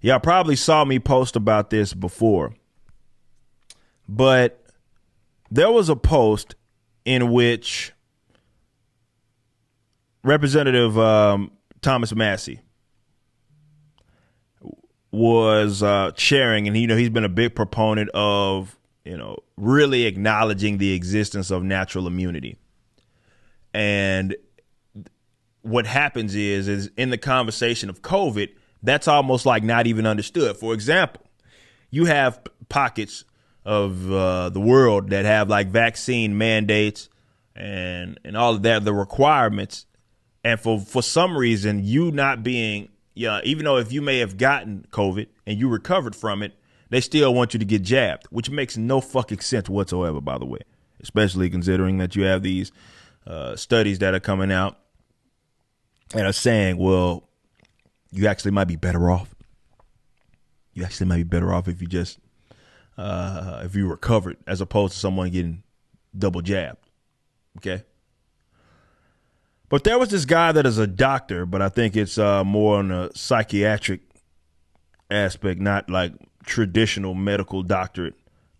Y'all probably saw me post about this before, but there was a post in which Representative Thomas Massie was sharing, and he's been a big proponent of really acknowledging the existence of natural immunity. And what happens is in the conversation of COVID, that's almost like not even understood. For example, you have pockets of the world that have like vaccine mandates and all of that, the requirements. And for some reason, you not being, even though if you may have gotten COVID and you recovered from it, they still want you to get jabbed, which makes no fucking sense whatsoever, by the way, especially considering that you have these studies that are coming out and are saying, well, you actually might be better off. You actually might be better off if you just if you recovered as opposed to someone getting double jabbed. OK. But there was this guy that is a doctor, but I think it's more on a psychiatric aspect, not like traditional medical doctorate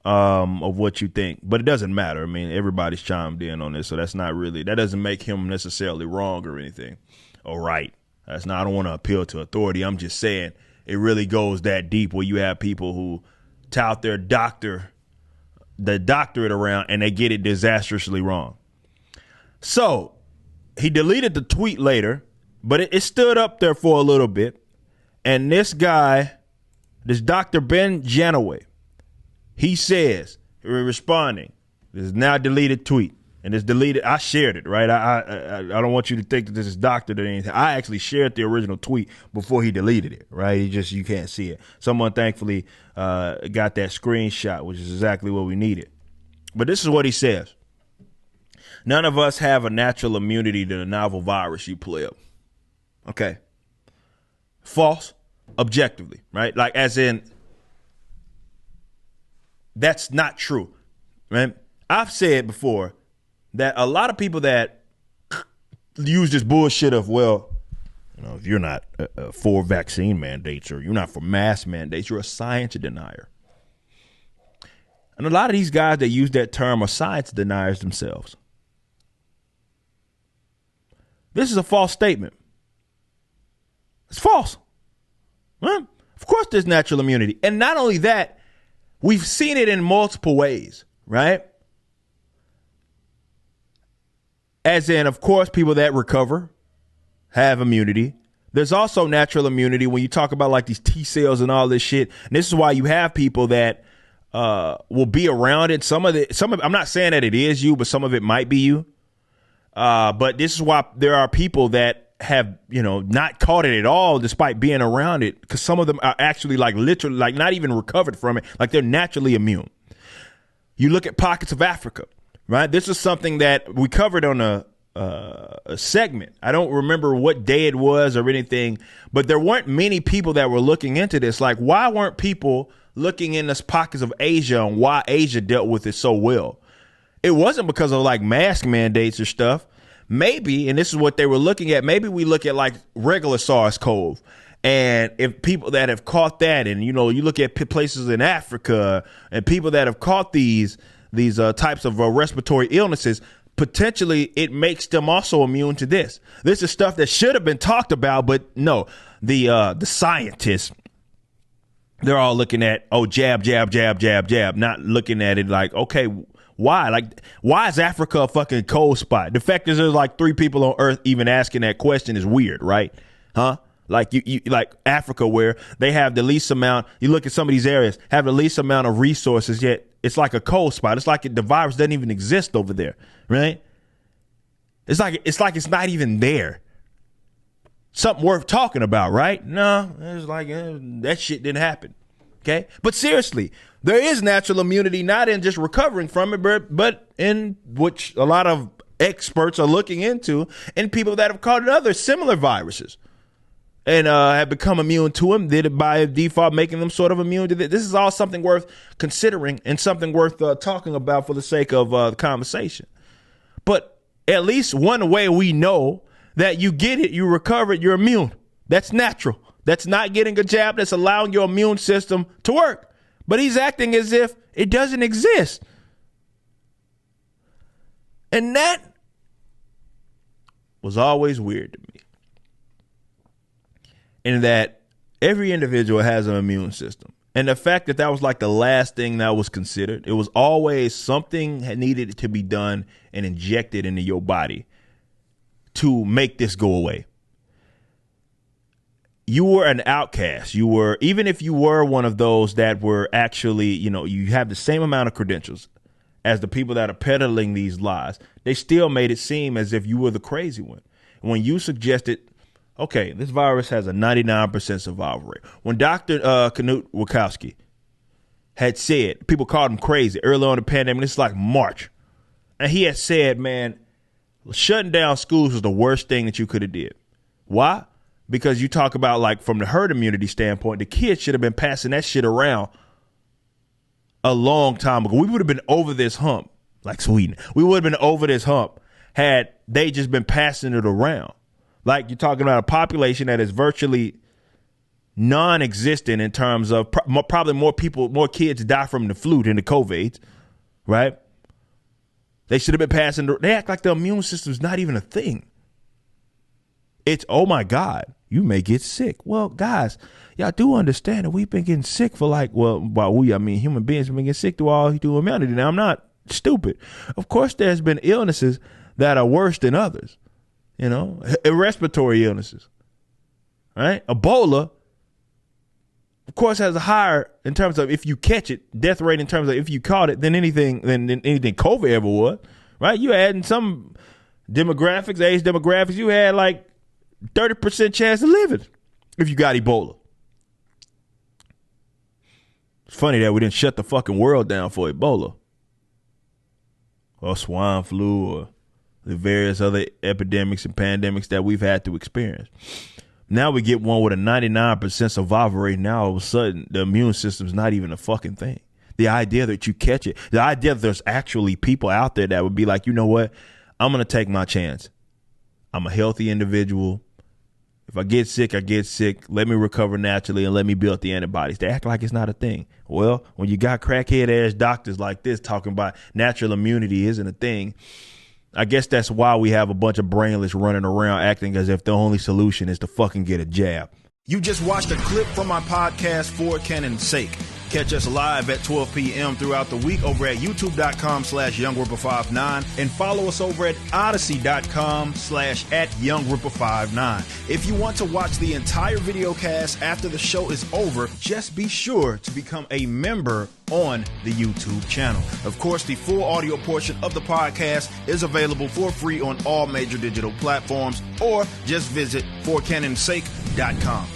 of what you think. But it doesn't matter. I mean, everybody's chimed in on this. So that doesn't make him necessarily wrong or anything. All right. I don't want to appeal to authority. I'm just saying it really goes that deep where you have people who tout their doctorate around and they get it disastrously wrong. So he deleted the tweet later, but it stood up there for a little bit. And this guy, this Dr. Ben Janaway, he says, responding, this is now deleted tweet. And it's deleted. I shared it, right? I don't want you to think that this is doctored or anything. I actually shared the original tweet before he deleted it, right? You can't see it. Someone thankfully got that screenshot, which is exactly what we needed. But this is what he says. None of us have a natural immunity to the novel virus, you pleb. Okay. False, objectively, right? Like as in, that's not true, right? I've said before that a lot of people that use this bullshit of, well, if you're not for vaccine mandates or you're not for mask mandates, you're a science denier. And a lot of these guys that use that term are science deniers themselves. This is a false statement. It's false. Well, of course there's natural immunity. And not only that, we've seen it in multiple ways, right? As in, of course, people that recover have immunity. There's also natural immunity when you talk about like these T cells and all this shit. And this is why you have people that will be around it. Some of I'm not saying that it is you, but some of it might be you. But this is why there are people that have, not caught it at all despite being around it, because some of them are actually like literally like not even recovered from it. Like they're naturally immune. You look at pockets of Africa. Right. This is something that we covered on a segment. I don't remember what day it was or anything, but there weren't many people that were looking into this. Like, why weren't people looking in this pockets of Asia and why Asia dealt with it so well? It wasn't because of like mask mandates or stuff. Maybe, and this is what they were looking at, maybe we look at like regular SARS-CoV. And if people that have caught that and, you look at places in Africa and people that have caught these types of respiratory illnesses, potentially it makes them also immune to this. This is stuff that should have been talked about, but no, the scientists, they're all looking at, jab, jab, jab, jab, jab, not looking at it like, okay, why? Like, why is Africa a fucking cold spot? The fact is there's like 3 people on Earth even asking that question is weird, right? Huh? Like you like Africa, where they have the least amount. You look at some of these areas, have the least amount of resources, yet it's like a cold spot. It's like the virus doesn't even exist over there, right? It's like it's not even there. Something worth talking about, right? No, it's like that shit didn't happen. Okay, but seriously, there is natural immunity, not in just recovering from it, but in which a lot of experts are looking into, in people that have caught other similar viruses. And have become immune to them, did it by default, making them sort of immune to this. This is all something worth considering and something worth talking about for the sake of the conversation. But at least one way we know that you get it, you recover it, you're immune. That's natural. that's not getting a jab that's allowing your immune system to work. But he's acting as if it doesn't exist. And that was always weird to me. In that every individual has an immune system. And the fact that that was like the last thing that was considered, it was always something that needed to be done and injected into your body to make this go away. You were an outcast. You were, even if you were one of those that were actually, you have the same amount of credentials as the people that are peddling these lies, they still made it seem as if you were the crazy one. When you suggested, okay, this virus has a 99% survival rate. When Dr. Knut Wachowski had said, people called him crazy early on in the pandemic, it's like March. And he had said, man, shutting down schools was the worst thing that you could have did. Why? Because you talk about, like, from the herd immunity standpoint, the kids should have been passing that shit around a long time ago. We would have been over this hump, like Sweden. We would have been over this hump had they just been passing it around. Like, you're talking about a population that is virtually non-existent in terms of probably more kids die from the flu than the COVID, right? They should have been passing. They act like the immune system is not even a thing. It's, oh my God, you may get sick. Well, guys, y'all do understand that we've been getting sick for human beings have been getting sick through humanity. Now, I'm not stupid. Of course, there's been illnesses that are worse than others, respiratory illnesses, right? Ebola, of course, has a higher, in terms of if you catch it, death rate in terms of if you caught it than anything COVID ever was, right? You had in some age demographics, you had like 30% chance of living if you got Ebola. It's funny that we didn't shut the fucking world down for Ebola or swine flu or the various other epidemics and pandemics that we've had to experience. Now we get one with a 99% survival rate. Now all of a sudden the immune system's not even a fucking thing. The idea that you catch it, the idea that there's actually people out there that would be like, you know what? I'm going to take my chance. I'm a healthy individual. If I get sick, I get sick. Let me recover naturally and let me build the antibodies. They act like it's not a thing. Well, when you got crackhead ass doctors like this talking about natural immunity isn't a thing, I guess that's why we have a bunch of brainless running around acting as if the only solution is to fucking get a jab. You just watched a clip from my podcast, For Canon's Sake. Catch us live at 12 p.m. throughout the week over at youtube.com/YoungRipper59 and follow us over at odyssey.com/@YoungRipper59. If you want to watch the entire video cast after the show is over, just be sure to become a member on the YouTube channel. Of course, the full audio portion of the podcast is available for free on all major digital platforms, or just visit forcanonsake.com.